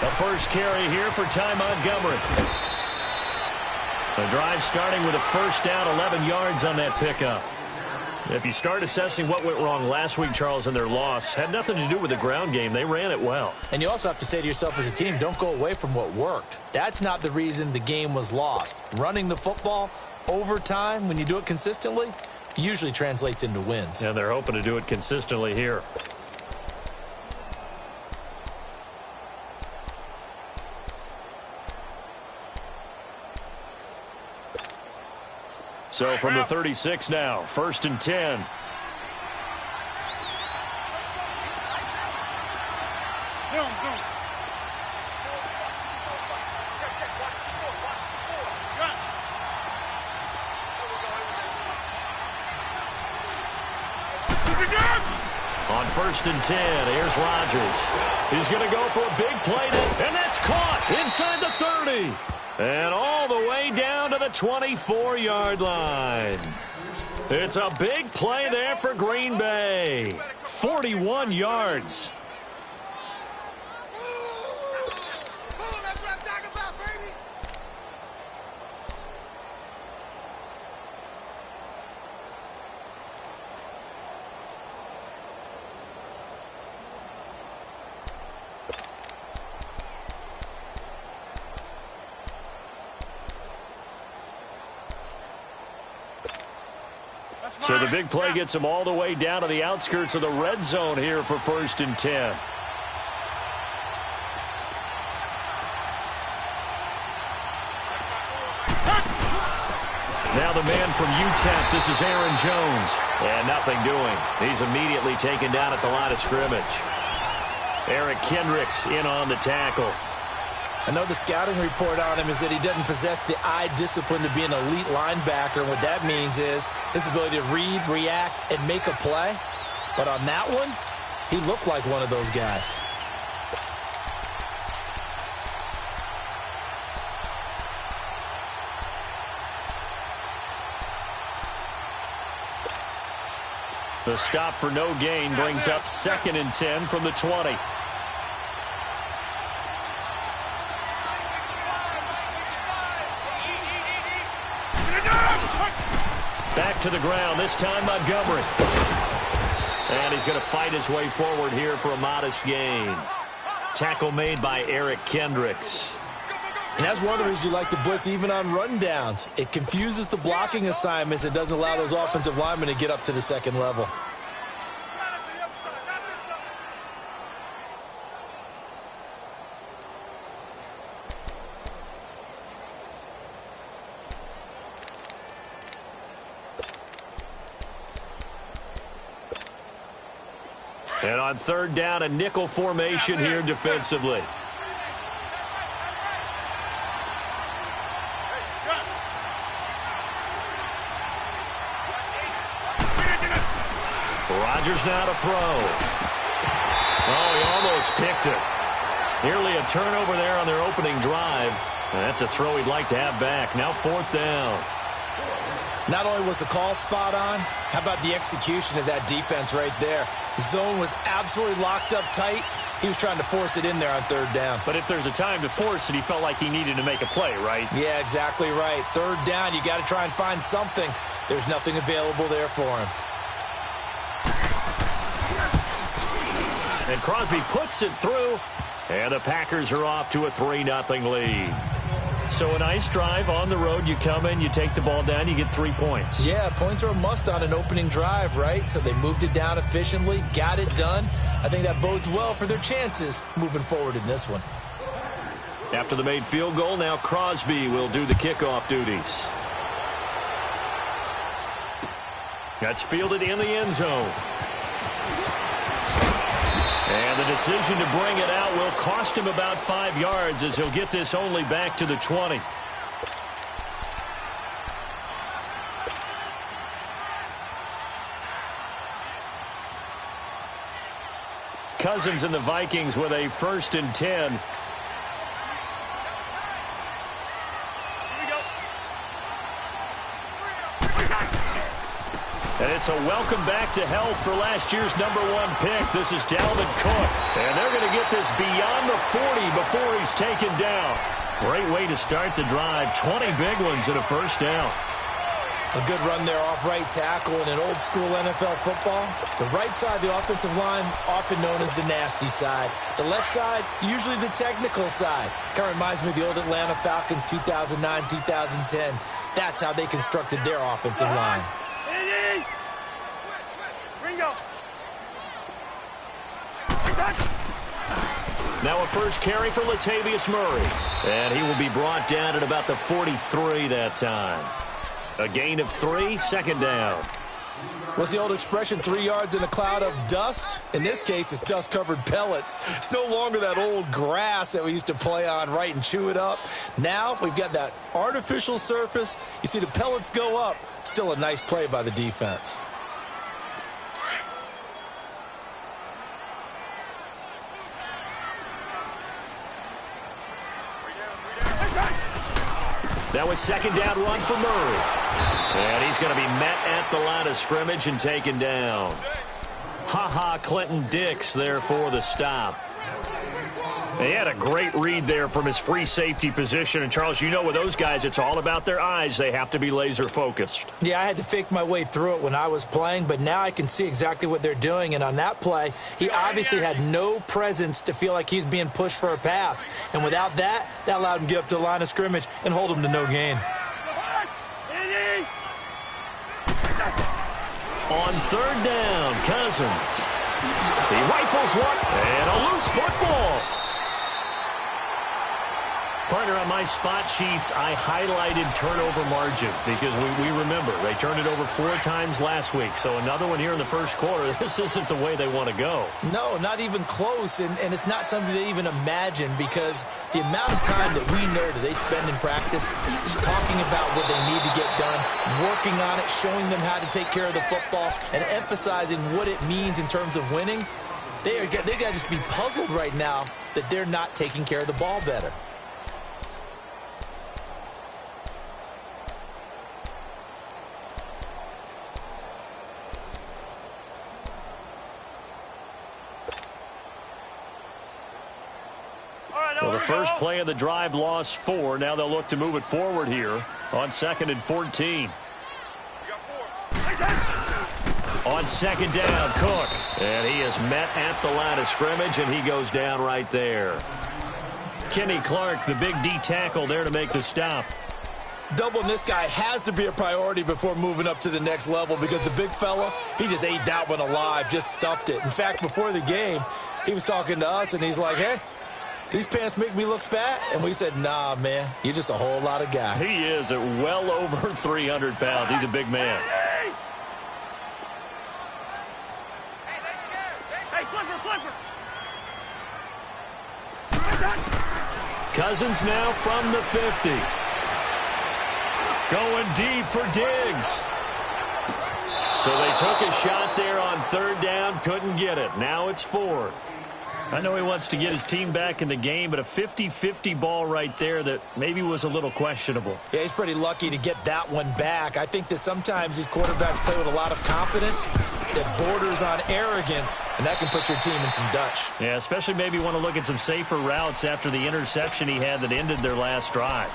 A first carry here for Ty Montgomery. The drive starting with a first down, 11 yards on that pickup. If you start assessing what went wrong last week, Charles, in their loss, had nothing to do with the ground game. They ran it well. And you also have to say to yourself as a team, don't go away from what worked. That's not the reason the game was lost. Running the football over time, when you do it consistently, usually translates into wins. And they're hoping to do it consistently here. So from the 36 now, 1st and 10. On 1st and 10, here's Rodgers. He's going to go for a big play, and that's caught inside the 30. And all the way down to the 24-yard line. It's a big play there for Green Bay. 41 yards. So the big play gets him all the way down to the outskirts of the red zone here for 1st and 10. Now the man from UTEP, this is Aaron Jones. And nothing doing. He's immediately taken down at the line of scrimmage. Eric Kendricks in on the tackle. I know the scouting report on him is that he doesn't possess the eye discipline to be an elite linebacker. And what that means is his ability to read, react, and make a play. But on that one, he looked like one of those guys. The stop for no gain brings up 2nd and 10 from the 20. Back to the ground, this time Montgomery. And he's going to fight his way forward here for a modest gain. Tackle made by Eric Kendricks. And that's one of the reasons you like to blitz even on rundowns. It confuses the blocking assignments. It doesn't allow those offensive linemen to get up to the second level. And on 3rd down, a nickel formation here defensively. Rodgers now to throw. Oh, he almost picked it. Nearly a turnover there on their opening drive. And that's a throw he'd like to have back. Now 4th down. Not only was the call spot on, how about the execution of that defense right there? The zone was absolutely locked up tight. He was trying to force it in there on 3rd down. But if there's a time to force it, he felt like he needed to make a play, right? Yeah, exactly right. 3rd down, you got to try and find something. There's nothing available there for him. And Crosby puts it through, and the Packers are off to a 3-0 lead. So a nice drive on the road. You come in, you take the ball down, you get 3 points. Yeah, points are a must on an opening drive, right? So they moved it down efficiently, got it done. I think that bodes well for their chances moving forward in this one. After the made field goal, now Crosby will do the kickoff duties. That's fielded in the end zone. And the decision to bring it out will cost him about 5 yards as he'll get this only back to the 20. Cousins and the Vikings with a 1st and 10. And It's a welcome back to health for last year's #1 pick. This is Dalvin Cook. And they're going to get this beyond the 40 before he's taken down. Great way to start the drive. 20 big ones and a first down. A good run there off right tackle in an old-school NFL football. The right side of the offensive line, often known as the nasty side. The left side, usually the technical side. Kind of reminds me of the old Atlanta Falcons 2009, 2010. That's how they constructed their offensive line. Now a first carry for Latavius Murray. And he will be brought down at about the 43 that time. A gain of 3, second down. What's the old expression, 3 yards in a cloud of dust? In this case, it's dust-covered pellets. It's no longer that old grass that we used to play on, right, and chew it up. Now we've got that artificial surface. You see the pellets go up. Still a nice play by the defense. Now a second down run for Murray. And he's going to be met at the line of scrimmage and taken down. Clinton Dix there for the stop. He had a great read there from his free safety position. And, Charles, you know with those guys, it's all about their eyes. They have to be laser-focused. Yeah, I had to fake my way through it when I was playing, but now I can see exactly what they're doing. And on that play, he obviously had no presence to feel like he's being pushed for a pass. And without that, that allowed him to get up to the line of scrimmage and hold him to no gain. On third down, Cousins. He rifles one, and a loose football. Partner, on my spot sheets, I highlighted turnover margin because we remember they turned it over 4 times last week. So another one here in the first quarter. This isn't the way they want to go. No, not even close, and it's not something they even imagine because the amount of time that we know that they spend in practice talking about what they need to get done, working on it, showing them how to take care of the football, and emphasizing what it means in terms of winning, they got to just be puzzled right now that they're not taking care of the ball better. Well, the first play of the drive lost 4. Now they'll look to move it forward here on 2nd and 14. On second down, Cook. And he is met at the line of scrimmage, and he goes down right there. Kenny Clark, the big D tackle there to make the stop. Doubling this guy has to be a priority before moving up to the next level because the big fella, he just ate that one alive, just stuffed it. In fact, before the game, he was talking to us, and he's like, hey, these pants make me look fat? And we said, nah, man, you're just a whole lot of guy. He is at well over 300 pounds. He's a big man. Hey, flipper. Cousins now from the 50. Going deep for Diggs. So they took a shot there on third down, couldn't get it. Now it's 4th. I know he wants to get his team back in the game, but a 50-50 ball right there that maybe was a little questionable. Yeah, he's pretty lucky to get that one back. I think that sometimes these quarterbacks play with a lot of confidence that borders on arrogance, and that can put your team in some Dutch. Yeah, especially maybe want to look at some safer routes after the interception he had that ended their last drive.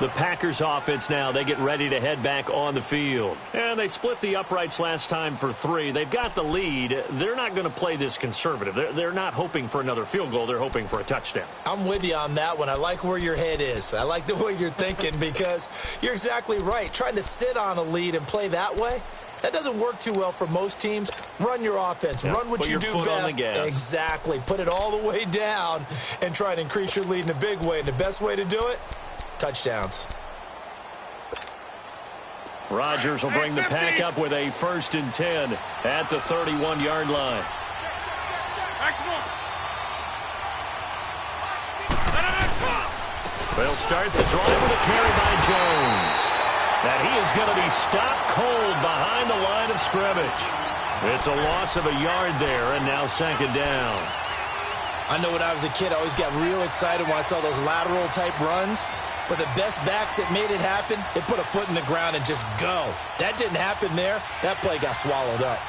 The Packers offense now, they get ready to head back on the field. And they split the uprights last time for 3. They've got the lead. They're not going to play this conservative. They're not hoping for another field goal. They're hoping for a touchdown. I'm with you on that one. I like where your head is. I like the way you're thinking because you're exactly right. Trying to sit on a lead and play that way, that doesn't work too well for most teams. Run your offense. Yeah, run what you do best. On the gas. Exactly. Put it all the way down and try to increase your lead in a big way. And the best way to do it, touchdowns. Rodgers will bring the pack up with a 1st and 10 at the 31-yard line. They'll start the drive with a carry by Jones. And he is going to be stopped cold behind the line of scrimmage. It's a loss of a yard there, and now 2nd down. I know when I was a kid, I always got real excited when I saw those lateral-type runs. But the best backs that made it happen, they put a foot in the ground and just go. That didn't happen there. That play got swallowed up.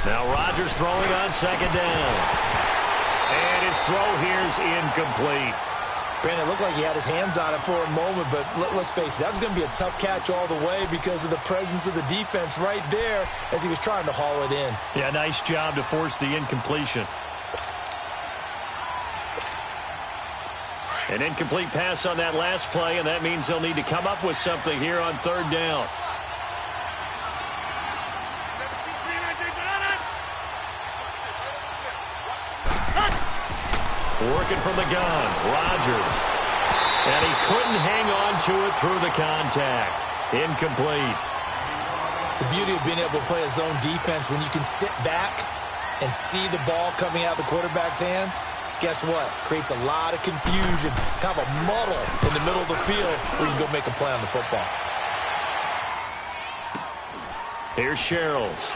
Now Rodgers throwing on second down. And his throw here's incomplete. Brandon, it looked like he had his hands on it for a moment, but let's face it, that was going to be a tough catch all the way because of the presence of the defense right there as he was trying to haul it in. Yeah, nice job to force the incompletion. An incomplete pass on that last play, and that means they'll need to come up with something here on third down. Working from the gun, Rodgers. And he couldn't hang on to it through the contact. Incomplete. The beauty of being able to play a zone defense when you can sit back and see the ball coming out of the quarterback's hands, guess what? Creates a lot of confusion, kind of a muddle in the middle of the field where you can go make a play on the football. Here's Sherrills.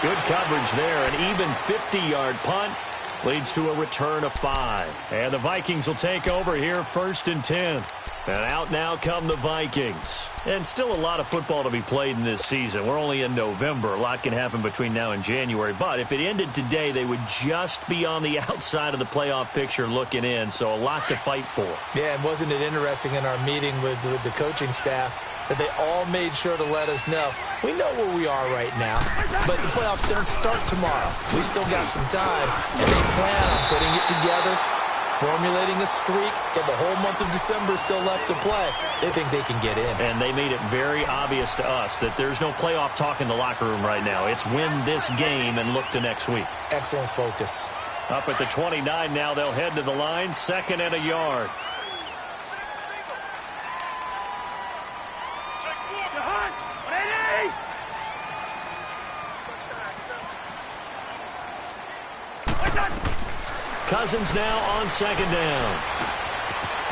Good coverage there, an even 50-yard punt. Leads to a return of 5. And the Vikings will take over here, 1st and 10. And out now come the Vikings. And still a lot of football to be played in this season. We're only in November. A lot can happen between now and January. But if it ended today, they would just be on the outside of the playoff picture looking in. So a lot to fight for. Yeah, and wasn't it interesting in our meeting with the coaching staff that they all made sure to let us know, we know where we are right now, but the playoffs don't start tomorrow. We still got some time, and they plan on putting it together, formulating a streak, and the whole month of December is still left to play. They think they can get in. And they made it very obvious to us that there's no playoff talk in the locker room right now. It's win this game and look to next week. Excellent focus. Up at the 29 now, they'll head to the line, 2nd and a yard. Cousins now on 2nd down.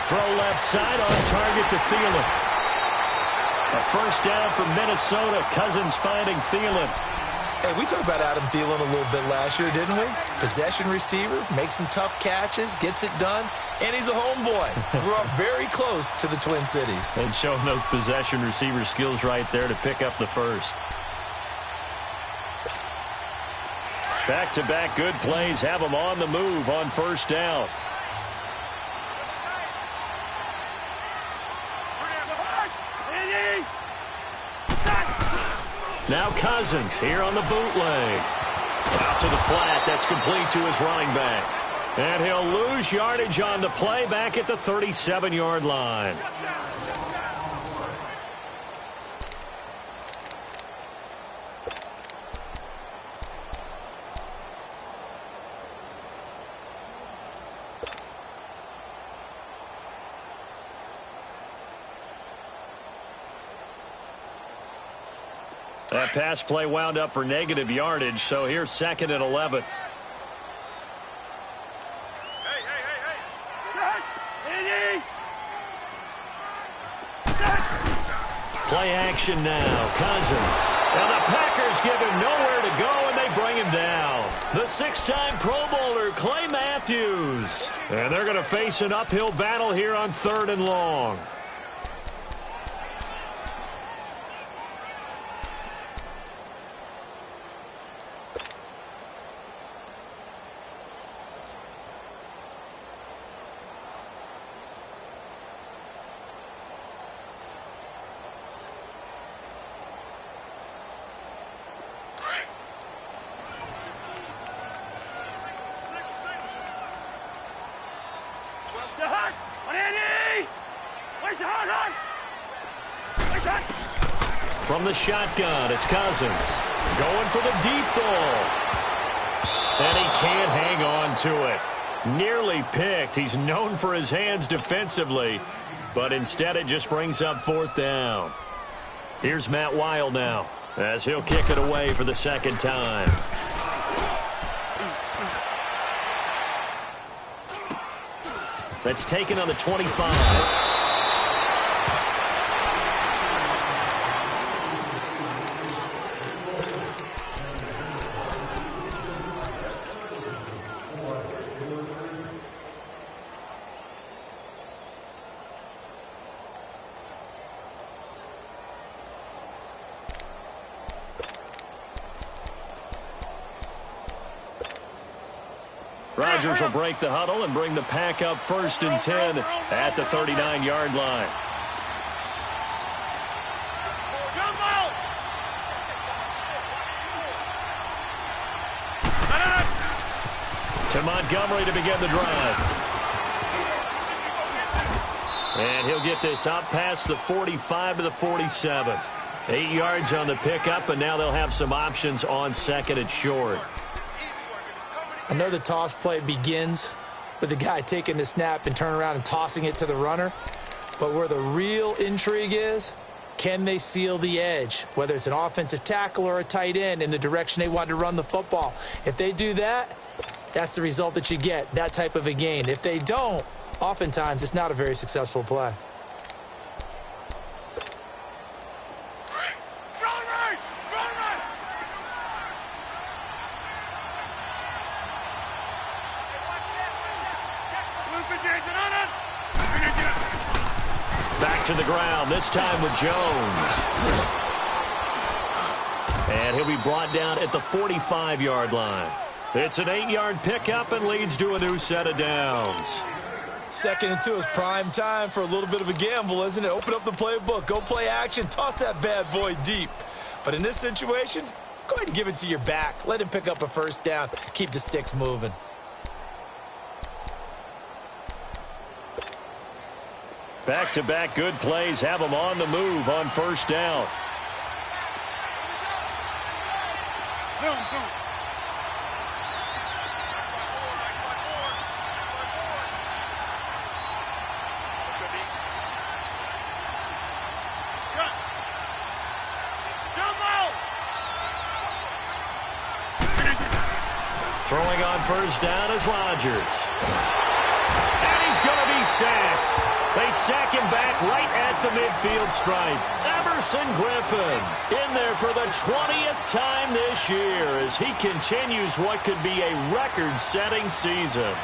Throw left side on target to Thielen. A 1st down for Minnesota. Cousins finding Thielen. Hey, we talked about Adam Thielen a little bit last year, didn't we? Possession receiver, makes some tough catches, gets it done, and he's a homeboy. Grew up very close to the Twin Cities. And showing those possession receiver skills right there to pick up the 1st. Back-to-back good plays have them on the move on 1st down. Now Cousins here on the bootleg. Out to the flat. That's complete to his running back. And he'll lose yardage on the play back at the 37-yard line. That pass play wound up for negative yardage, so here's 2nd and 11. Play action now, Cousins. And the Packers give him nowhere to go, and they bring him down. The 6-time Pro Bowler, Clay Matthews. And they're going to face an uphill battle here on 3rd and long. From the shotgun, it's Cousins. Going for the deep ball. And he can't hang on to it. Nearly picked. He's known for his hands defensively, but instead it just brings up 4th down. Here's Matt Weil now. as he'll kick it away for the second time. That's taken on the 25. Rodgers will break the huddle and bring the pack up 1st and 10 at the 39-yard line. To Montgomery to begin the drive. And he'll get this out past the 45 to the 47. 8 yards on the pickup, and now they'll have some options on 2nd and short. I know the toss play begins with the guy taking the snap and turning around and tossing it to the runner. But where the real intrigue is, can they seal the edge, whether it's an offensive tackle or a tight end, in the direction they want to run the football? If they do that, that's the result that you get, that type of a gain. If they don't, oftentimes it's not a very successful play. Back to the ground, this time with Jones. And he'll be brought down at the 45-yard line. It's an 8-yard pickup and leads to a new set of downs. 2nd and 2 is prime time for a little bit of a gamble, isn't it? Open up the playbook, go play action, toss that bad boy deep. But in this situation, go ahead and give it to your back. Let him pick up a 1st down, keep the sticks moving. Back-to-back good plays have them on the move on 1st down. Throwing on 1st down is Rodgers. And he's going to be sacked. They sack him back right at the midfield stripe. Everson Griffin in there for the 20th time this year as he continues what could be a record-setting season.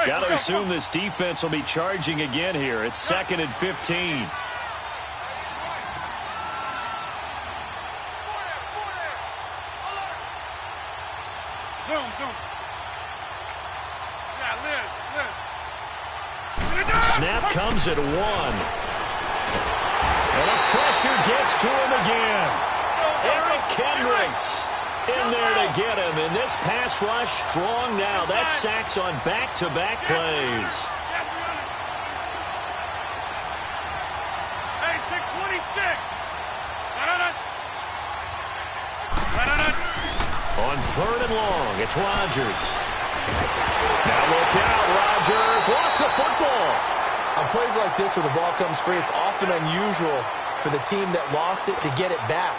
Got to assume this defense will be charging again here. It's 2nd and 15. Snap comes at 1. And a pressure gets to him again. Eric Kendricks in there to get him, and this pass rush strong now. That's sacks on back-to-back plays. Hey, take 26. On 3rd and long, it's Rodgers. Now look out, Rodgers lost the football. On plays like this where the ball comes free, it's often unusual for the team that lost it to get it back,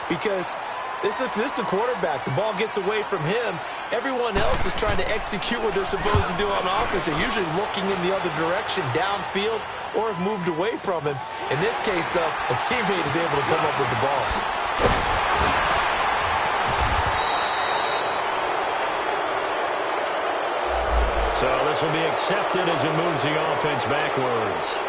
because This is the quarterback. The ball gets away from him. Everyone else is trying to execute what they're supposed to do on offense. They're usually looking in the other direction, downfield, or have moved away from him. In this case, though, a teammate is able to come up with the ball. So this will be accepted as it moves the offense backwards.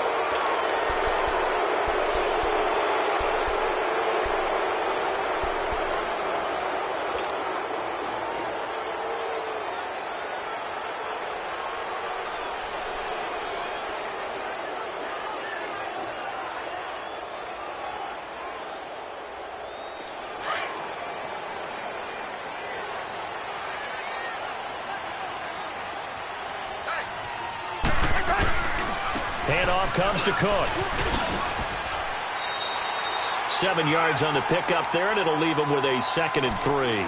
Handoff comes to Cook. 7 yards on the pickup there, and it'll leave them with a 2nd and 3.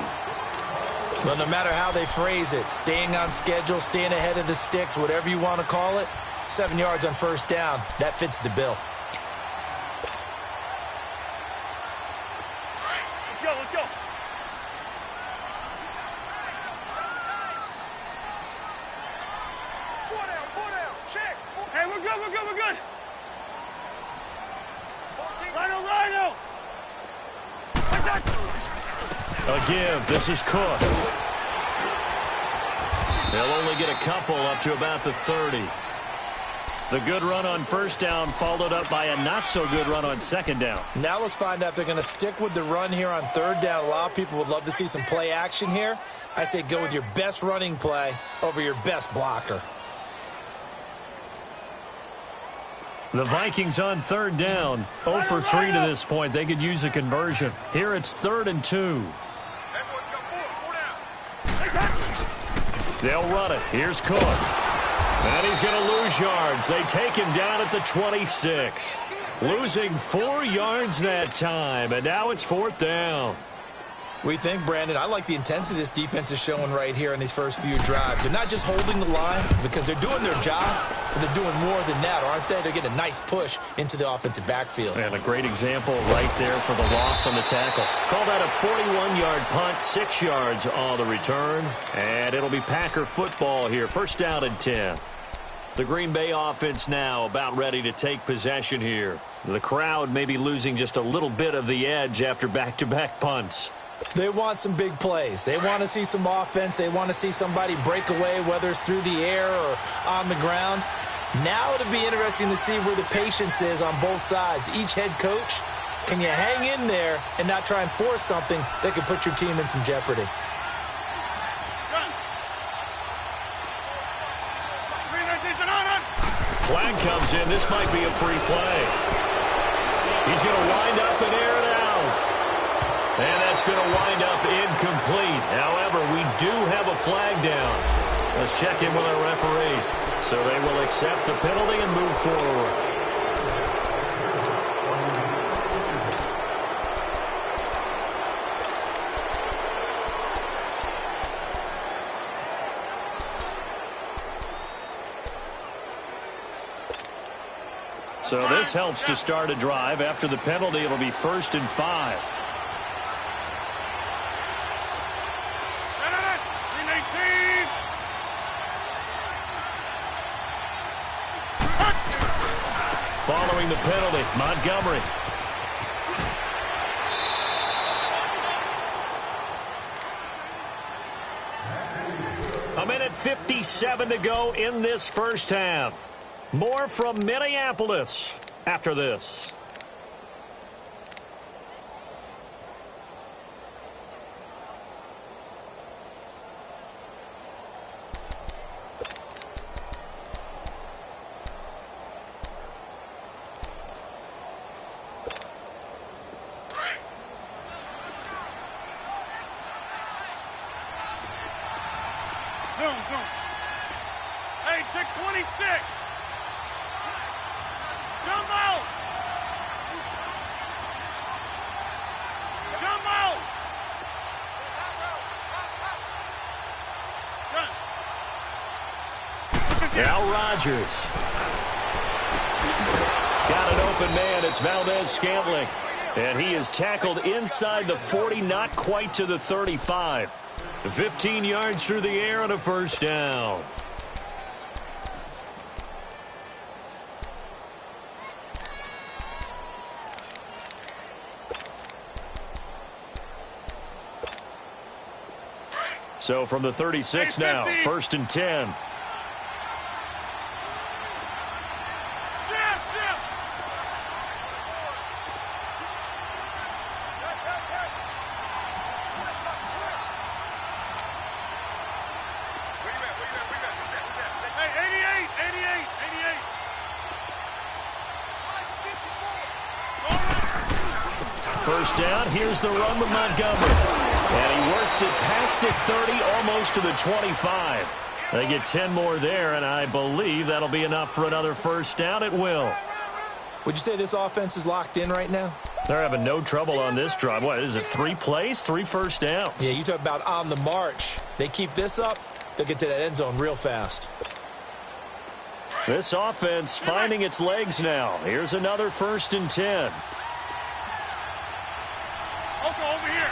Well, no matter how they phrase it, staying on schedule, staying ahead of the sticks, whatever you want to call it, 7 yards on first down, that fits the bill. Let's go. Four down. Check. Hey, we're good. Rhino. A give. This is Cook. They'll only get a couple up to about the 30. The good run on first down followed up by a not-so-good run on second down. Now let's find out if they're going to stick with the run here on third down. A lot of people would love to see some play action here. I say go with your best running play over your best blocker. The Vikings on third down. 0 for 3 to this point. They could use a conversion. Here it's 3rd and 2. They'll run it. Here's Cook. And he's going to lose yards. They take him down at the 26. Losing 4 yards that time. And now it's 4th down. What do you think, Brandon? I like the intensity this defense is showing right here in these first few drives. They're not just holding the line because they're doing their job, but they're doing more than that, aren't they? They're getting a nice push into the offensive backfield. And a great example right there for the loss on the tackle. Call that a 41-yard punt, 6 yards on the return. And it'll be Packer football here. First down and 10. The Green Bay offense now about ready to take possession here. The crowd may be losing just a little bit of the edge after back-to-back punts. They want some big plays. They want to see some offense. They want to see somebody break away, whether it's through the air or on the ground. Now it'll be interesting to see where the patience is on both sides. Each head coach, can you hang in there and not try and force something that could put your team in some jeopardy? Flag comes in. This might be a free play. He's going to wind up and air it out. And that's going to wind up incomplete. However, we do have a flag down. Let's check in with our referee. So they will accept the penalty and move forward. So this helps to start a drive. After the penalty, it'll be 1st and 5. Following the penalty, Montgomery. A minute 57 to go in this first half. More from Minneapolis after this. Zoom. Hey, check 26. Jump out! Jump out! Now Rodgers. Got an open man. It's Valdez-Scantling. And he is tackled inside the 40, not quite to the 35. 15 yards through the air on a first down. So from the 36 now, 1st and 10. First down, here's the run with Montgomery. And he works it past the 30, almost to the 25. They get 10 more there, and I believe that'll be enough for another first down. It will. Would you say this offense is locked in right now? They're having no trouble on this drive. What is it, 3 plays, 3 first downs? Yeah, you talk about on the march. They keep this up, they'll get to that end zone real fast. This offense finding its legs now. Here's another 1st and 10. Oko, over here.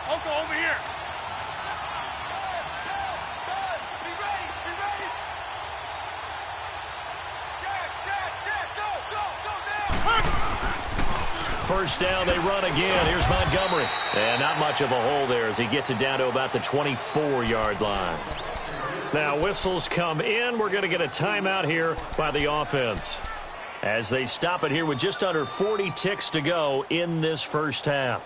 Oko, over here. Be ready. Go, First down, they run again. Here's Montgomery. And not much of a hole there as he gets it down to about the 24-yard line. Now, whistles come in. We're going to get a timeout here by the offense as they stop it here with just under 40 ticks to go in this first half.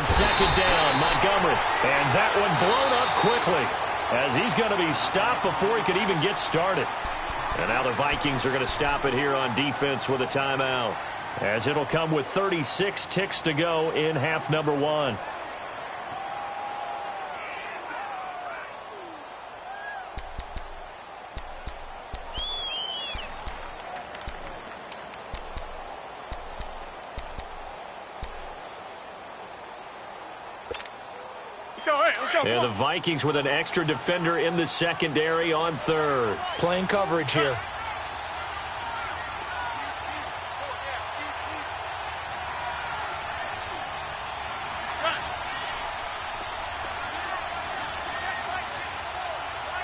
Second down, Montgomery. And that one blown up quickly as he's going to be stopped before he could even get started. And now the Vikings are going to stop it here on defense with a timeout, as it'll come with 36 ticks to go in half number 1. And the Vikings with an extra defender in the secondary on 3rd. Playing coverage here.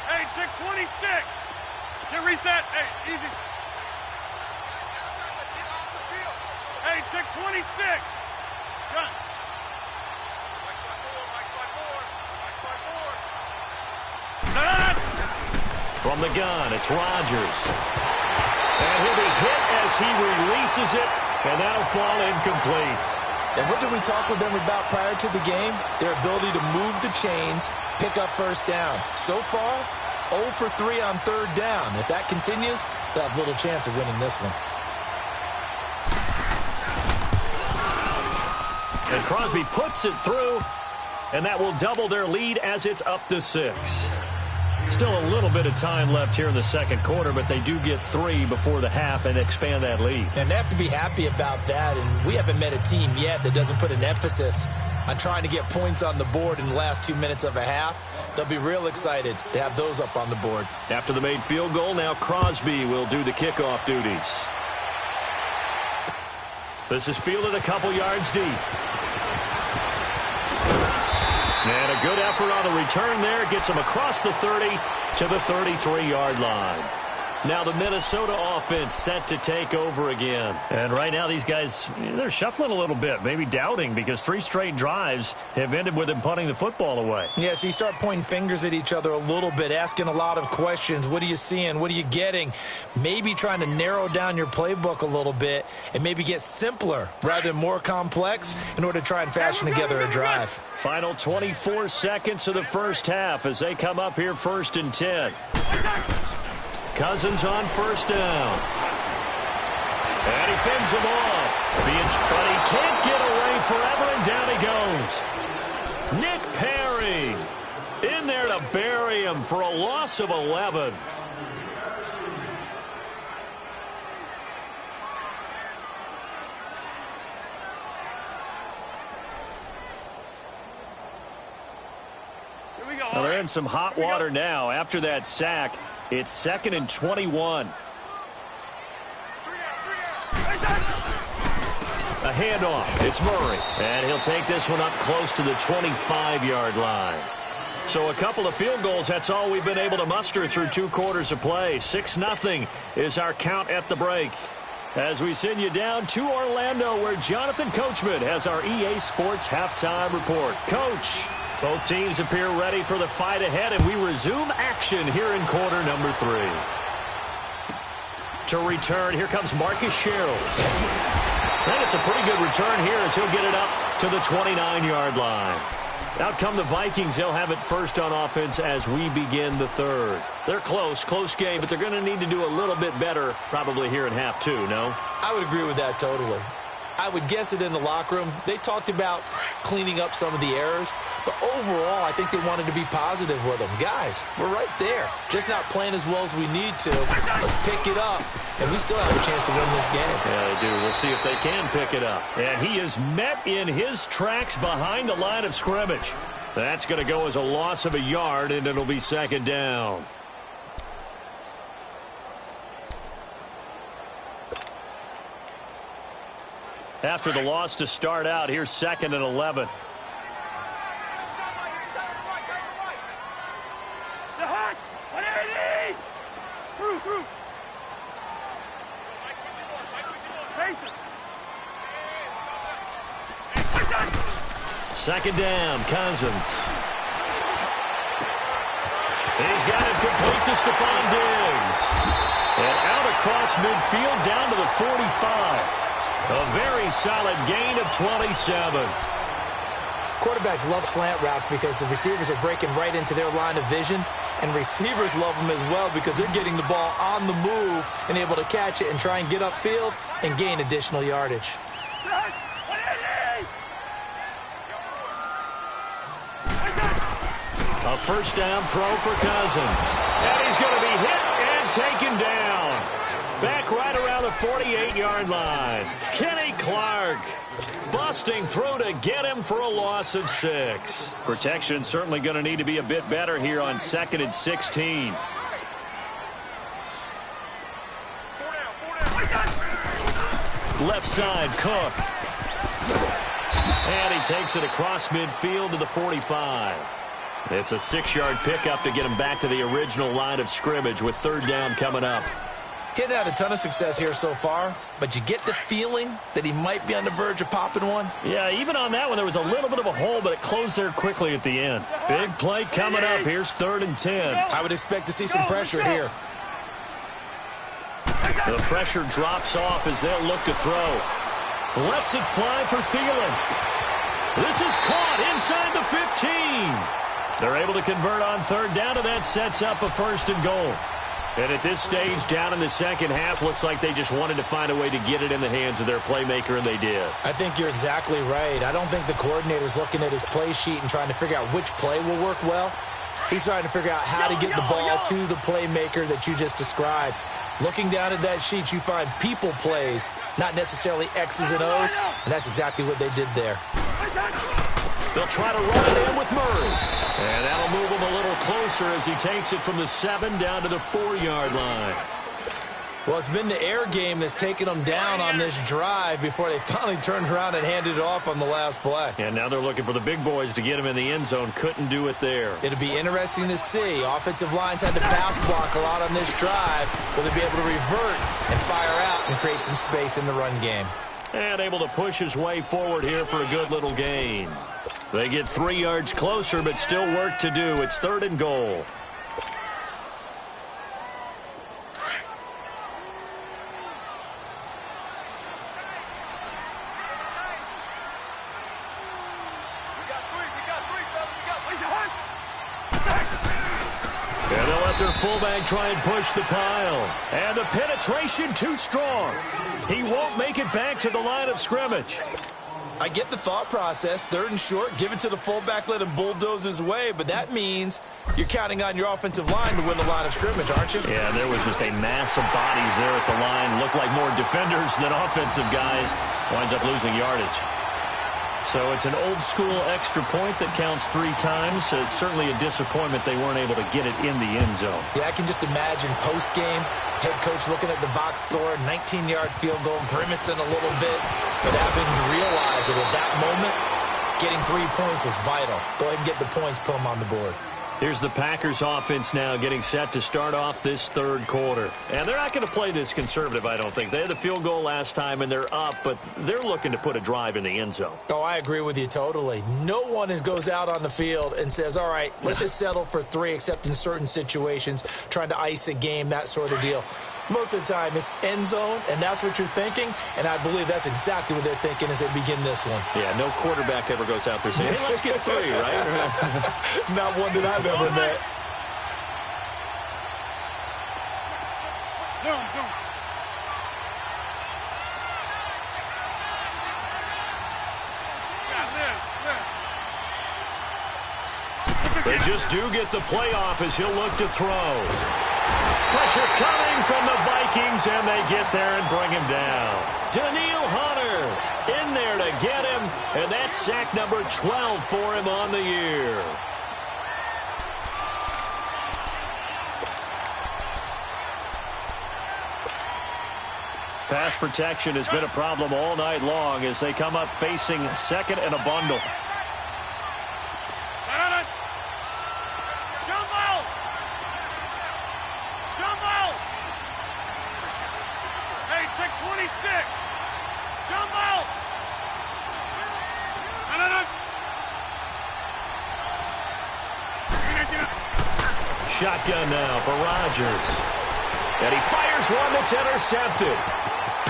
Hey, check 26. Get reset. Hey, easy. Hey, check 26. Run. From the gun, it's Rodgers. And he'll be hit as he releases it, and that'll fall incomplete. And what did we talk with them about prior to the game? Their ability to move the chains, pick up first downs. So far, 0 for 3 on 3rd down. If that continues, they'll have little chance of winning this one. And Crosby puts it through, and that will double their lead as it's up to 6. Still a little bit of time left here in the second quarter, but they do get 3 before the half and expand that lead. And they have to be happy about that, and we haven't met a team yet that doesn't put an emphasis on trying to get points on the board in the last 2 minutes of a half. They'll be real excited to have those up on the board. After the made field goal, now Crosby will do the kickoff duties. This is fielded a couple yards deep. And a good effort on the return there. Gets him across the 30 to the 33-yard line. Now the Minnesota offense set to take over again. And right now these guys, they're shuffling a little bit, maybe doubting, because 3 straight drives have ended with them punting the football away. Yeah, so you start pointing fingers at each other a little bit, asking a lot of questions. What are you seeing? What are you getting? Maybe trying to narrow down your playbook a little bit and maybe get simpler rather than more complex in order to try and fashion together a drive. Final 24 seconds of the first half as they come up here 1st and 10. Cousins on 1st down. And he fends him off. But he can't get away forever, and down he goes. Nick Perry in there to bury him for a loss of 11. Well, they're in some hot water now after that sack. It's 2nd and 21. A handoff. It's Murray. And he'll take this one up close to the 25-yard line. So a couple of field goals, that's all we've been able to muster through 2 quarters of play. 6-0 is our count at the break. As we send you down to Orlando, where Jonathan Coachman has our EA Sports halftime report. Coach. Both teams appear ready for the fight ahead, and we resume action here in quarter number 3. To return, here comes Marcus Sherrills. And it's a pretty good return here as he'll get it up to the 29-yard line. Out come the Vikings. They'll have it first on offense as we begin the third. They're close game, but they're going to need to do a little bit better probably here in half 2, no? I would agree with that totally. I would guess it in the locker room. They talked about cleaning up some of the errors, but overall, I think they wanted to be positive with them. Guys, we're right there. Just not playing as well as we need to. Let's pick it up, and we still have a chance to win this game. Yeah, they do. We'll see if they can pick it up. And he is met in his tracks behind the line of scrimmage. That's going to go as a loss of a yard, and it'll be second down. After the loss to start out, here's 2nd and 11. Second down, Cousins. He's got it complete to Stephon Diggs. And out across midfield down to the 45. A very solid gain of 27. Quarterbacks love slant routes because the receivers are breaking right into their line of vision, and receivers love them as well because they're getting the ball on the move and able to catch it and try and get upfield and gain additional yardage. A first down throw for Cousins. And he's going to be hit and taken down. Back right around the 48-yard line. Kenny Clark busting through to get him for a loss of 6. Protection certainly going to need to be a bit better here on 2nd and 16. Left side, Cook. And he takes it across midfield to the 45. It's a 6-yard pickup to get him back to the original line of scrimmage with 3rd down coming up. Getting had a ton of success here so far, but you get the feeling that he might be on the verge of popping one. Yeah, even on that one, there was a little bit of a hole, but it closed there quickly at the end. Big play coming up. Here's 3rd and 10. I would expect to see some pressure here. The pressure drops off as they'll look to throw. Lets it fly for Thielen. This is caught inside the 15. They're able to convert on 3rd down, and that sets up a 1st and goal. And at this stage, down in the second half, looks like they just wanted to find a way to get it in the hands of their playmaker, and they did. I think you're exactly right. I don't think the coordinator's looking at his play sheet and trying to figure out which play will work well. He's trying to figure out how to get the ball to the playmaker that you just described. Looking down at that sheet, you find people plays, not necessarily X's and O's, and that's exactly what they did there. They'll try to run it in with Murray. And that'll move him a little closer as he takes it from the 7 down to the 4-yard line. Well, it's been the air game that's taken them down on this drive before they finally turned around and handed it off on the last play. And now they're looking for the big boys to get him in the end zone. Couldn't do it there. It'll be interesting to see. Offensive lines had to pass block a lot on this drive. Will they be able to revert and fire out and create some space in the run game? And able to push his way forward here for a good little gain. They get 3 yards closer, but still work to do. It's 3rd and goal. And they'll let their fullback try and push the pile. And the penetration too strong. He won't make it back to the line of scrimmage. I get the thought process. 3rd and short, give it to the fullback, let him bulldoze his way. But that means you're counting on your offensive line to win the line of scrimmage, aren't you? Yeah, there was just a mass of bodies there at the line. Looked like more defenders than offensive guys. Winds up losing yardage. So it's an old-school extra point that counts 3 times. So it's certainly a disappointment they weren't able to get it in the end zone. Yeah, I can just imagine post-game, head coach looking at the box score, 19-yard field goal, grimacing a little bit, but having to realize that at that moment, getting 3 points was vital. Go ahead and get the points, put them on the board. Here's the Packers offense now getting set to start off this third quarter. And they're not going to play this conservative, I don't think. They had the field goal last time, and they're up, but they're looking to put a drive in the end zone. Oh, I agree with you totally. No one goes out on the field and says, all right, let's just settle for 3, except in certain situations, trying to ice a game, that sort of deal. Most of the time, it's end zone, and that's what you're thinking, and I believe that's exactly what they're thinking as they begin this one. Yeah, no quarterback ever goes out there saying, hey, let's get 3, right? Not one that I've ever met. Zoom. They just do get the playoff as he'll look to throw. Pressure coming from the Vikings, and they get there and bring him down. Daniil Hunter in there to get him, and that's sack number 12 for him on the year. Pass protection has been a problem all night long as they come up facing second and a bundle. Shotgun now for Rodgers. And he fires one that's intercepted.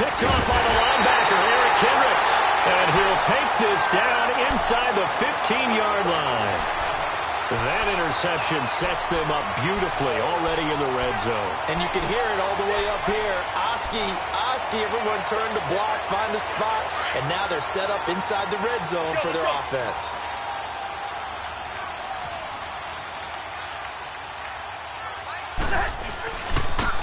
Picked off by the linebacker, Eric Kendricks. And he'll take this down inside the 15-yard line. That interception sets them up beautifully already in the red zone. And you can hear it all the way up here. Oski, everyone turned to block, find a spot, and now they're set up inside the red zone for their offense.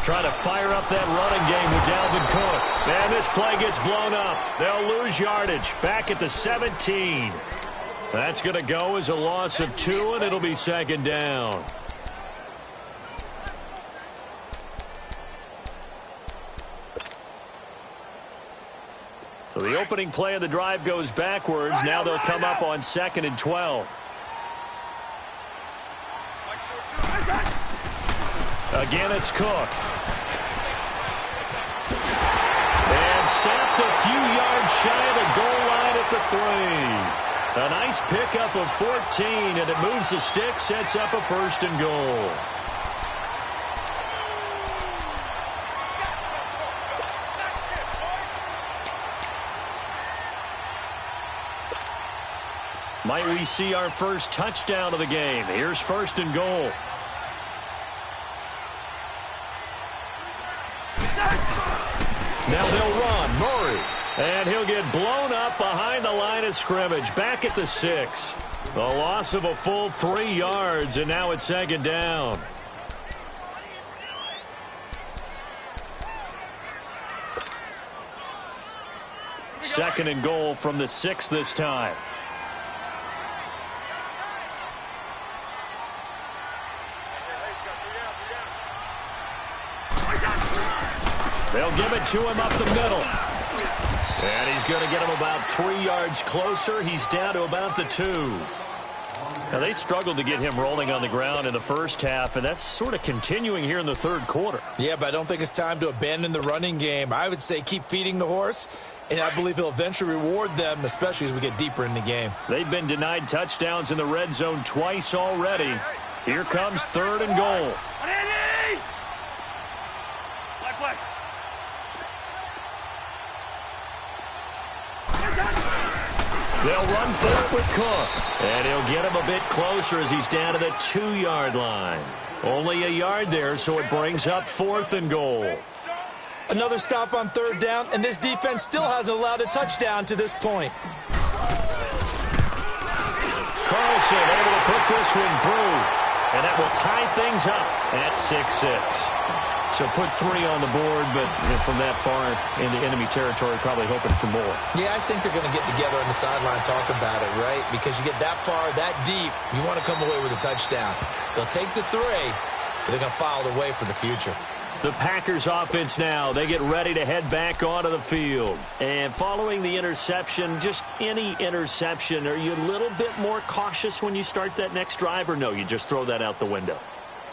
Trying to fire up that running game with Dalvin Cook. And this play gets blown up. They'll lose yardage back at the 17. That's going to go as a loss of 2, and it'll be second down. So the opening play of the drive goes backwards. Now they'll come up on 2nd and 12. Again, it's Cook. And stopped a few yards shy of the goal line at the 3. A nice pickup of 14, and it moves the stick, sets up a 1st and goal. Might we see our first touchdown of the game? Here's 1st and goal. Now they'll run. Murray. And he'll get blown up behind the line of scrimmage. Back at the 6. A loss of a full 3 yards, and now it's second down. Second and goal from the 6 this time. They'll give it to him up the middle. And he's going to get him about 3 yards closer. He's down to about the 2. Now, they struggled to get him rolling on the ground in the first half, and that's sort of continuing here in the third quarter. Yeah, but I don't think it's time to abandon the running game. I would say keep feeding the horse, and I believe he'll eventually reward them, especially as we get deeper in the game. They've been denied touchdowns in the red zone twice already. Here comes 3rd and goal. They'll run for it with Cook. And he'll get him a bit closer as he's down to the 2-yard line. Only a yard there, so it brings up 4th and goal. Another stop on 3rd down, and this defense still hasn't allowed a touchdown to this point. Carlson able to put this one through. And that will tie things up at 6-6. So put 3 on the board, but from that far into enemy territory, probably hoping for more. Yeah, I think they're going to get together on the sideline and talk about it, right? Because you get that far, that deep, you want to come away with a touchdown. They'll take the 3, but they're going to file it away for the future. The Packers offense now, they get ready to head back onto the field. And following the interception, just any interception, are you a little bit more cautious when you start that next drive, or no, you just throw that out the window?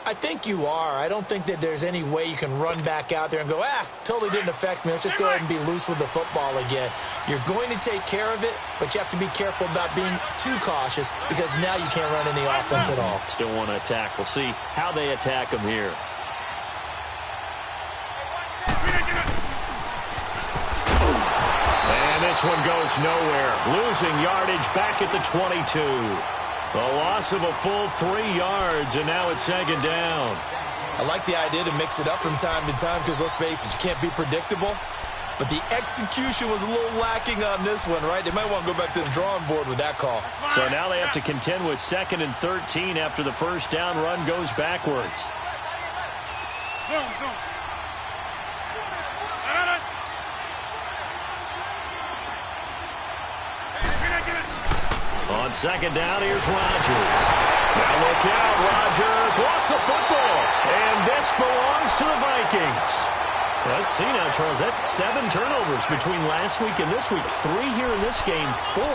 I think you are. I don't think that there's any way you can run back out there and go, totally didn't affect me. Let's just go ahead and be loose with the football again. You're going to take care of it, but you have to be careful about being too cautious because now you can't run any offense at all. Still want to attack. We'll see how they attack them here. And this one goes nowhere. Losing yardage back at the 22. A loss of a full 3 yards, and now it's second down. I like the idea to mix it up from time to time because, let's face it, you can't be predictable. But the execution was a little lacking on this one, right? They might want to go back to the drawing board with that call. So now they have to contend with 2nd and 13 after the first down run goes backwards. Zoom. On second down, here's Rodgers. Now look out, Rodgers lost the football. And this belongs to the Vikings. Let's see now, Charles. That's 7 turnovers between last week and this week. 3 here in this game, 4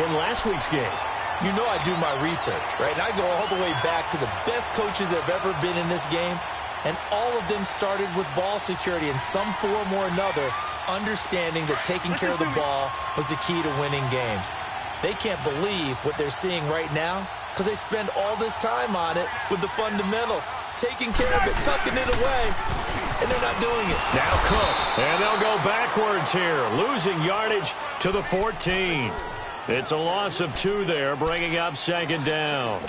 in last week's game. You know I do my research, right? And I go all the way back to the best coaches that have ever been in this game. And all of them started with ball security in some form or another, understanding that taking care of the ball was the key to winning games. They can't believe what they're seeing right now because they spend all this time on it with the fundamentals, taking care of it, tucking it away, and they're not doing it. Now Cook, and they'll go backwards here, losing yardage to the 14. It's a loss of 2 there, bringing up second down.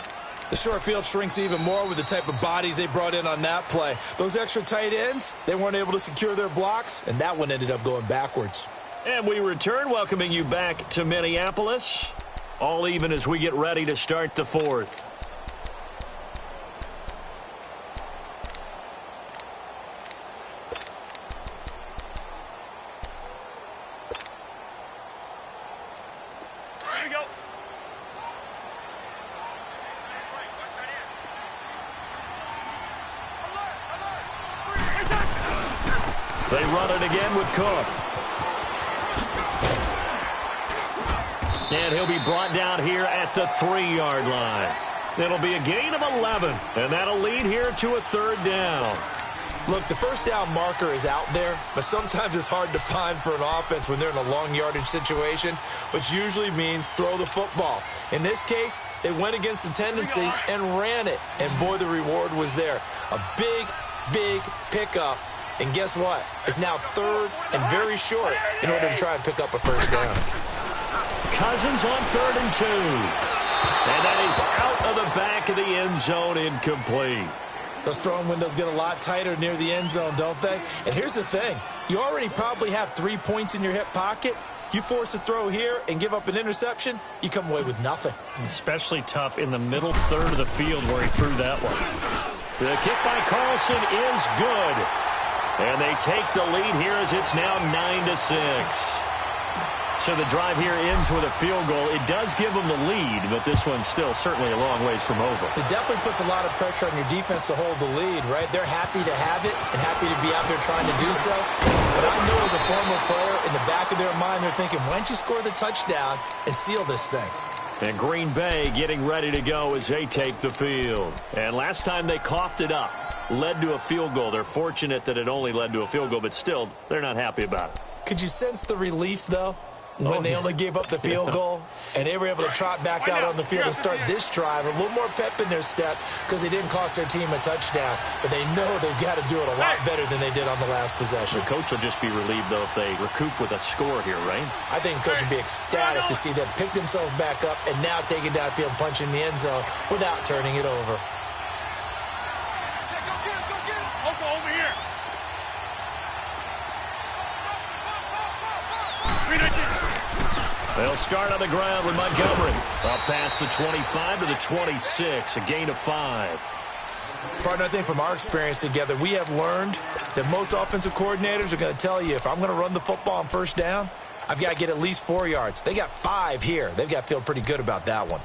The short field shrinks even more with the type of bodies they brought in on that play. Those extra tight ends, they weren't able to secure their blocks, and that one ended up going backwards. And we return, welcoming you back to Minneapolis. All even as we get ready to start the 4th. Here we go. They run it again with Cook. And he'll be brought down here at the 3-yard line. It'll be a gain of 11, and that'll lead here to a 3rd down. Look, the first down marker is out there, but sometimes it's hard to find for an offense when they're in a long yardage situation, which usually means throw the football. In this case, they went against the tendency and ran it, and boy, the reward was there. A big pickup, and guess what? It's now 3rd and very short in order to try and pick up a first down. Cousins on 3rd and 2. And that is out of the back of the end zone, incomplete. Those throwing windows get a lot tighter near the end zone, don't they? And here's the thing. You already probably have 3 points in your hip pocket. You force a throw here and give up an interception, you come away with nothing. Especially tough in the middle third of the field where he threw that one. The kick by Carlson is good. And they take the lead here as it's now 9-6. So the drive here ends with a field goal. It does give them the lead, but this one's still certainly a long ways from over. It definitely puts a lot of pressure on your defense to hold the lead, right? They're happy to have it and happy to be out there trying to do so. But I know as a former player, in the back of their mind, they're thinking, why don't you score the touchdown and seal this thing? And Green Bay getting ready to go as they take the field. And last time they coughed it up, led to a field goal. They're fortunate that it only led to a field goal, but still, they're not happy about it. Could you sense the relief, though? When they only gave up the field goal and they were able to trot back out on the field and start this drive, a little more pep in their step because they didn't cost their team a touchdown. But they know they've got to do it a lot better than they did on the last possession. The coach will just be relieved, though, if they recoup with a score here, right? I think the coach would be ecstatic to see them pick themselves back up and now take it downfield, punch in the end zone without turning it over. Over here. They'll start on the ground with Montgomery. Up past the 25 to the 26, a gain of 5. Partner, I think from our experience together, we have learned that most offensive coordinators are going to tell you, if I'm going to run the football on first down, I've got to get at least 4 yards. They got 5 here. They've got to feel pretty good about that one.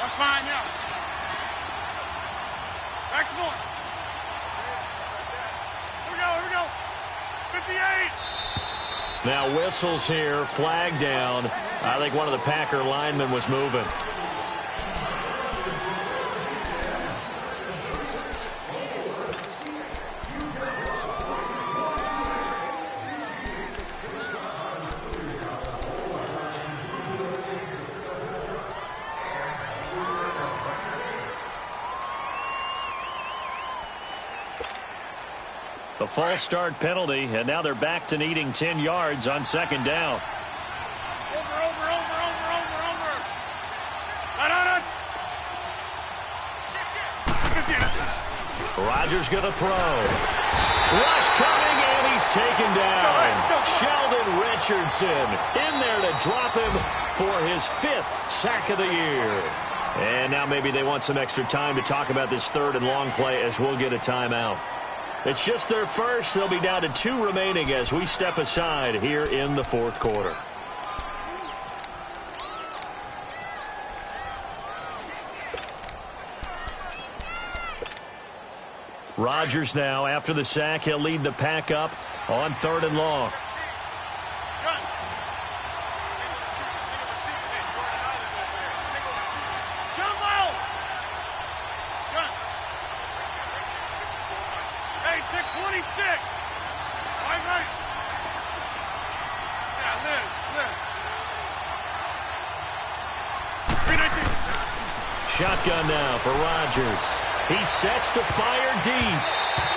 That's fine, yeah. Back to one. Here we go. 58. Now whistles here, flag down. I think one of the Packer linemen was moving. A false start penalty, and now they're back to needing 10 yards on second down. Over. Run. Rodgers going to throw. Rush coming, and he's taken down. Sheldon Richardson in there to drop him for his 5th sack of the year. And now maybe they want some extra time to talk about this third and long play as we'll get a timeout. It's just their first. They'll be down to 2 remaining as we step aside here in the fourth quarter. Rodgers now, after the sack, he'll lead the pack up on 3rd and long. Shotgun now for Rodgers. He sets to fire deep.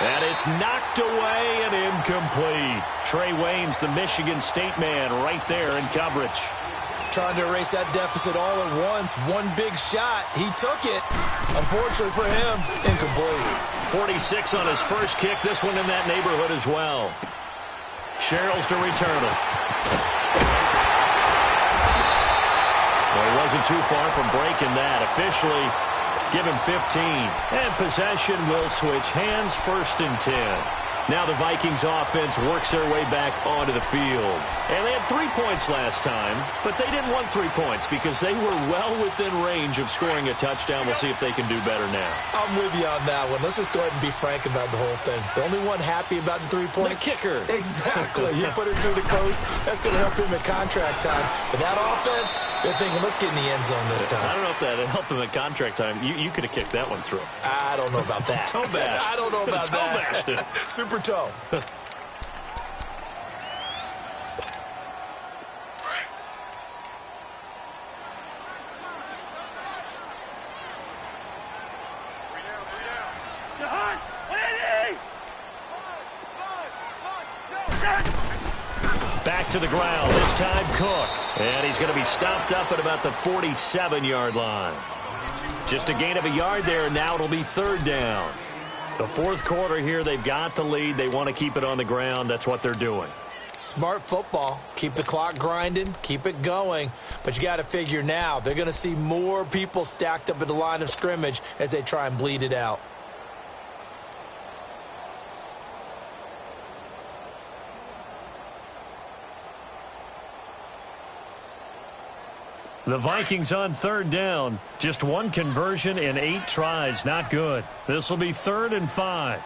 And it's knocked away and incomplete. Trey Wayne's the Michigan State man right there in coverage. Trying to erase that deficit all at once. One big shot. He took it. Unfortunately for him, incomplete. 46 on his first kick. This one in that neighborhood as well. Sherrills to return it. Well, he wasn't too far from breaking that. Officially, give him 15. And possession will switch hands, 1st and 10. Now the Vikings offense works their way back onto the field. And they had 3 points last time, but they didn't want 3 points because they were well within range of scoring a touchdown. We'll see if they can do better now. I'm with you on that one. Let's just go ahead and be frank about the whole thing. The only one happy about the 3-point? The kicker. Exactly. You put it through the post. That's going to help him at contract time. But that offense, they're thinking, let's get in the end zone this time. I don't know if that helped him at contract time. You could have kicked that one through. I don't know about that. Toe bash. I don't know about toe bashed it. Super toe. Back to the ground, this time Cook. And he's going to be stopped up at about the 47-yard line. Just a gain of a yard there, and now it'll be 3rd down. The fourth quarter here, they've got the lead. They want to keep it on the ground. That's what they're doing. Smart football. Keep the clock grinding. Keep it going. But you got to figure now, they're going to see more people stacked up at the line of scrimmage as they try and bleed it out. The Vikings on 3rd down. Just 1 conversion in 8 tries. Not good. This will be 3rd and 5.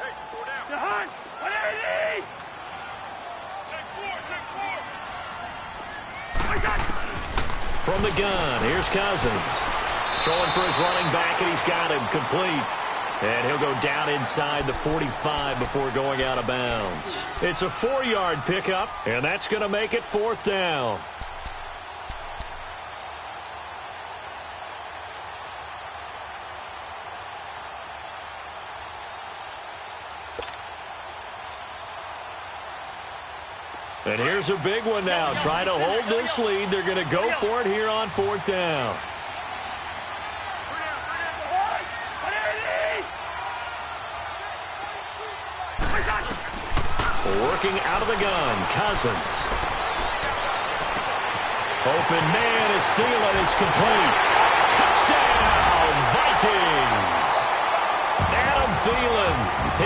From the gun, here's Cousins. Throwing for his running back, and he's got him complete. And he'll go down inside the 45 before going out of bounds. It's a 4-yard pickup, and that's going to make it 4th down. And here's a big one now. Try to hold this lead. They're going to go for it here on 4th down. Working out of the gun, Cousins. Open man is Thielen. It's complete. Touchdown, Vikings. Adam Thielen,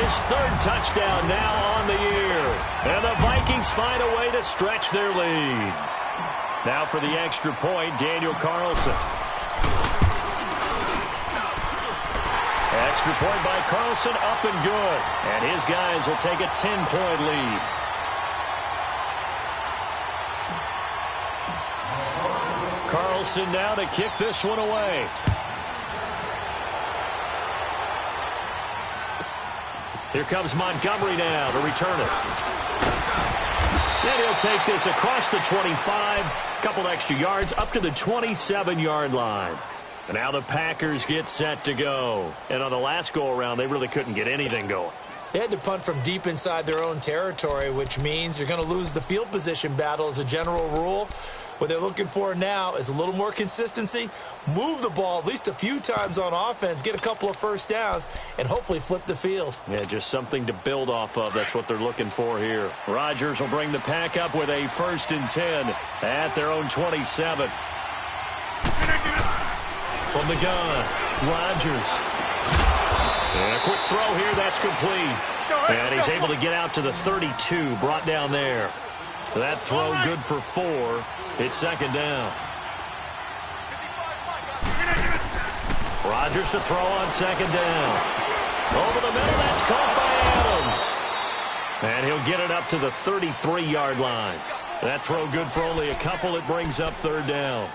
his 3rd touchdown now on the year. And the Vikings find a way to stretch their lead. Now for the extra point, Daniel Carlson. Extra point by Carlson, up and good. And his guys will take a 10-point lead. Carlson now to kick this one away. Here comes Montgomery now to return it. And he'll take this across the 25, a couple extra yards, up to the 27-yard line. And now the Packers get set to go. And on the last go-around, they really couldn't get anything going. They had to punt from deep inside their own territory, which means you're going to lose the field position battle as a general rule. What they're looking for now is a little more consistency, move the ball at least a few times on offense, get a couple of first downs, and hopefully flip the field. Yeah, just something to build off of. That's what they're looking for here. Rodgers will bring the pack up with a 1st and 10 at their own 27. From the gun, Rodgers. And a quick throw here, that's complete. And he's able to get out to the 32, brought down there. That throw good for 4. It's 2nd down. Rodgers to throw on 2nd down. Over the middle, that's caught by Adams. And he'll get it up to the 33-yard line. That throw good for only a couple. It brings up 3rd down.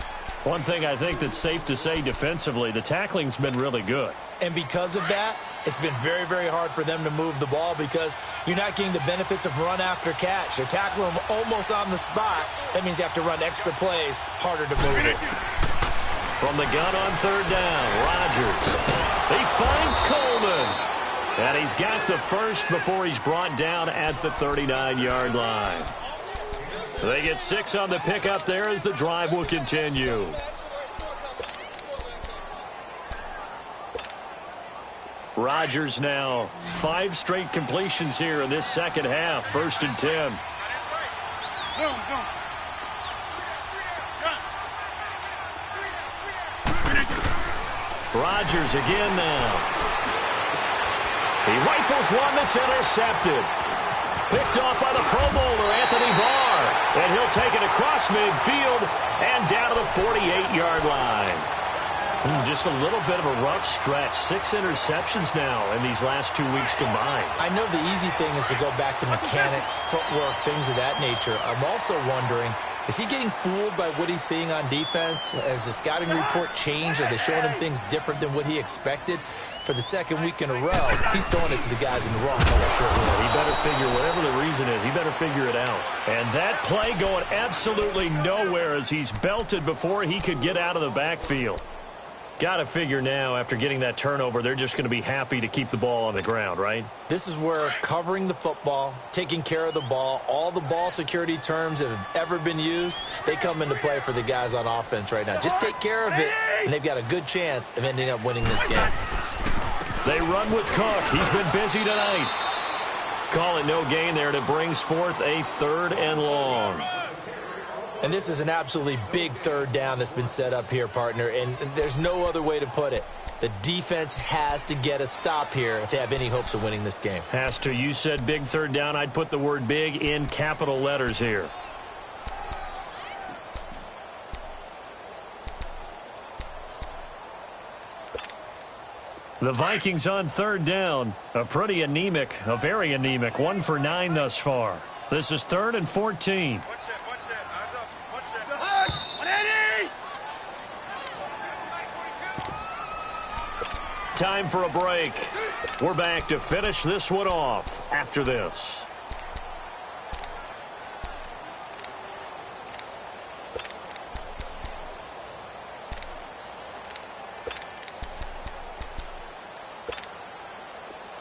One thing I think that's safe to say defensively, the tackling's been really good. And because of that, it's been very, very hard for them to move the ball because you're not getting the benefits of run after catch. They're tackling them almost on the spot. That means you have to run extra plays, harder to move it. From the gun on 3rd down, Rodgers. He finds Coleman. And he's got the first before he's brought down at the 39-yard line. They get 6 on the pickup there as the drive will continue. Rodgers now 5 straight completions here in this second half. 1st and 10. Rodgers again now. He rifles one that's intercepted. Picked off by the Pro Bowler, Anthony Barr. And he'll take it across midfield and down to the 48-yard line. Just a little bit of a rough stretch. 6 interceptions now in these last 2 weeks combined. I know the easy thing is to go back to mechanics, footwork, things of that nature. I'm also wondering, is he getting fooled by what he's seeing on defense? Has the scouting report changed? Are they showing him things different than what he expected? For the 2nd week in a row, he's throwing it to the guys in the wrong color shirt. He better figure, whatever the reason is, he better figure it out. And that play going absolutely nowhere as he's belted before he could get out of the backfield. Got to figure now, after getting that turnover, they're just going to be happy to keep the ball on the ground, right? This is where covering the football, taking care of the ball, all the ball security terms that have ever been used, they come into play for the guys on offense right now. Just take care of it, and they've got a good chance of ending up winning this game. They run with Cook. He's been busy tonight. Call it no gain there, and it brings forth a 3rd and long. And this is an absolutely big 3rd down that's been set up here, partner, and there's no other way to put it. The defense has to get a stop here if they have any hopes of winning this game. Has to. You said big 3rd down. I'd put the word big in capital letters here. The Vikings on 3rd down. A pretty anemic, a very anemic 1 for 9 thus far. This is 3rd and 14. Time for a break. We're back to finish this one off after this.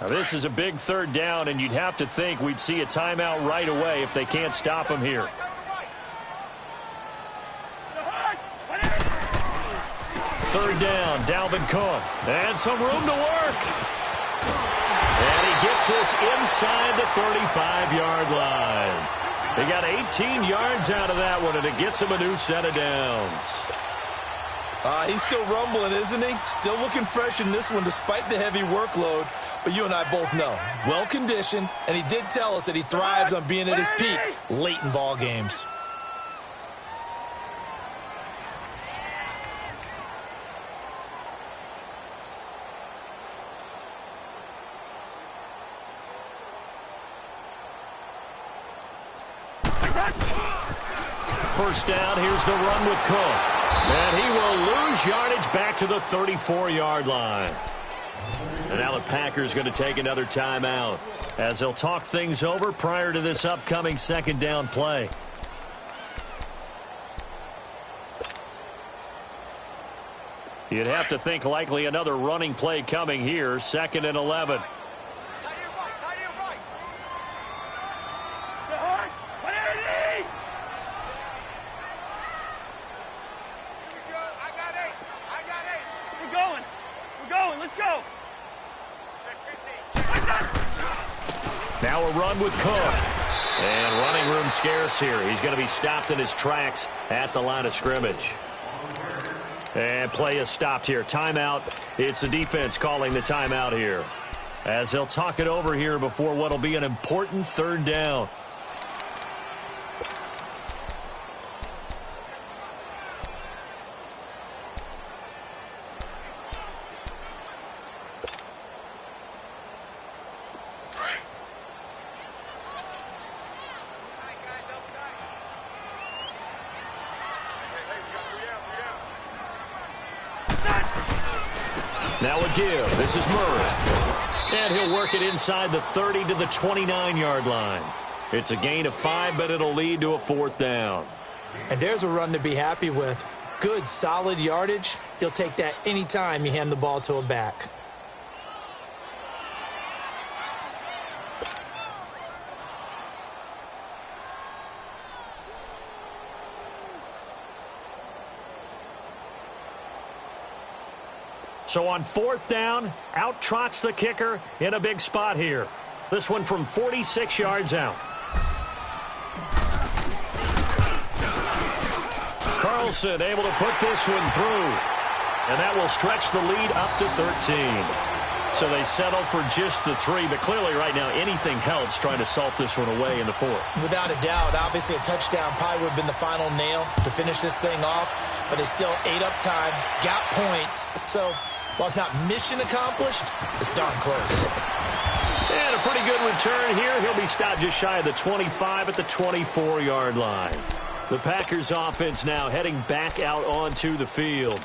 Now this is a big 3rd down, and you'd have to think we'd see a timeout right away if they can't stop him here. 3rd down, Dalvin Cook. And some room to work. And he gets this inside the 35-yard line. They got 18 yards out of that one, and it gets him a new set of downs. He's still rumbling, isn't he? Still looking fresh in this one despite the heavy workload. But you and I both know, well-conditioned, and he did tell us that he thrives on being at his peak late in ball games. first down. Here's the run with Cook. And he will lose yardage back to the 34-yard line. And now the Packers going to take another timeout as they'll talk things over prior to this upcoming second down play. You'd have to think likely another running play coming here, 2nd and 11. Now a run with Cook. And running room scarce here. He's going to be stopped in his tracks at the line of scrimmage. And play is stopped here. Timeout. It's the defense calling the timeout here, as they'll talk it over here before what will be an important third down. Now a give. This is Murray. And he'll work it inside the 30 to the 29-yard line. It's a gain of 5, but it'll lead to a 4th down. And there's a run to be happy with. Good, solid yardage. He'll take that anytime you hand the ball to a back. So on 4th down, out trots the kicker in a big spot here. This one from 46 yards out. Carlson able to put this one through. And that will stretch the lead up to 13. So they settle for just the 3, but clearly right now anything helps trying to salt this one away in the 4th. Without a doubt, obviously a touchdown probably would have been the final nail to finish this thing off, but they still ate up time, got points. So while it's not mission accomplished, it's darn close. And a pretty good return here. He'll be stopped just shy of the 25 at the 24-yard line. The Packers offense now heading back out onto the field.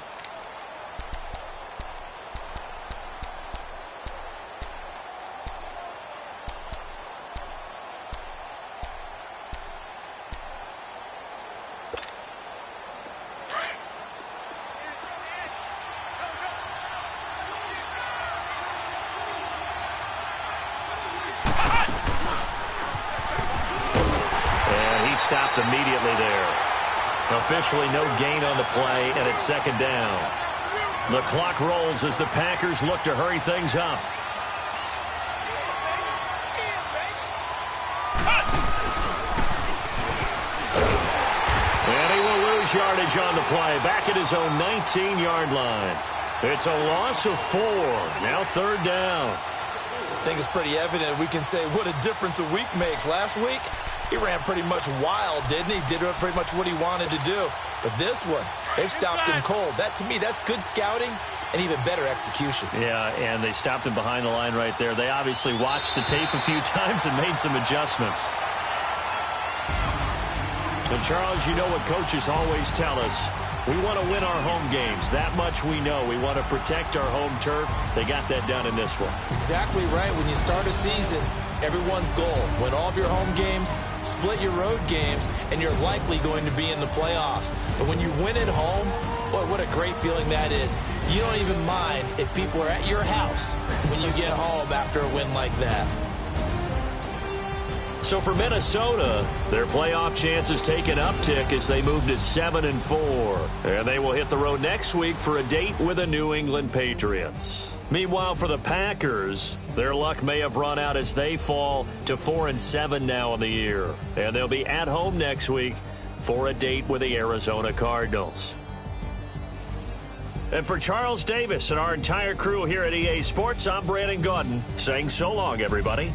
Stopped immediately there. Officially no gain on the play, and it's 2nd down. The clock rolls as the Packers look to hurry things up. And he will lose yardage on the play, back at his own 19-yard line. It's a loss of 4. Now 3rd down. I think it's pretty evident we can say what a difference a week makes. Last week, he ran pretty much wild, didn't he? Did pretty much what he wanted to do. But this one, they've stopped him cold. That, to me, that's good scouting and even better execution. Yeah, and they stopped him behind the line right there. They obviously watched the tape a few times and made some adjustments. And, Charles, you know what coaches always tell us. We want to win our home games. That much we know. We want to protect our home turf. They got that done in this one. Exactly right. When you start a season, everyone's goal, win all of your home games, split your road games, and you're likely going to be in the playoffs. But when you win at home, boy, what a great feeling that is. You don't even mind if people are at your house when you get home after a win like that. So for Minnesota, their playoff chances take an uptick as they move to 7-4. And they will hit the road next week for a date with the New England Patriots. Meanwhile, for the Packers, their luck may have run out as they fall to 4-7 now in the year. And they'll be at home next week for a date with the Arizona Cardinals. And for Charles Davis and our entire crew here at EA Sports, I'm Brandon Gaudin saying so long, everybody.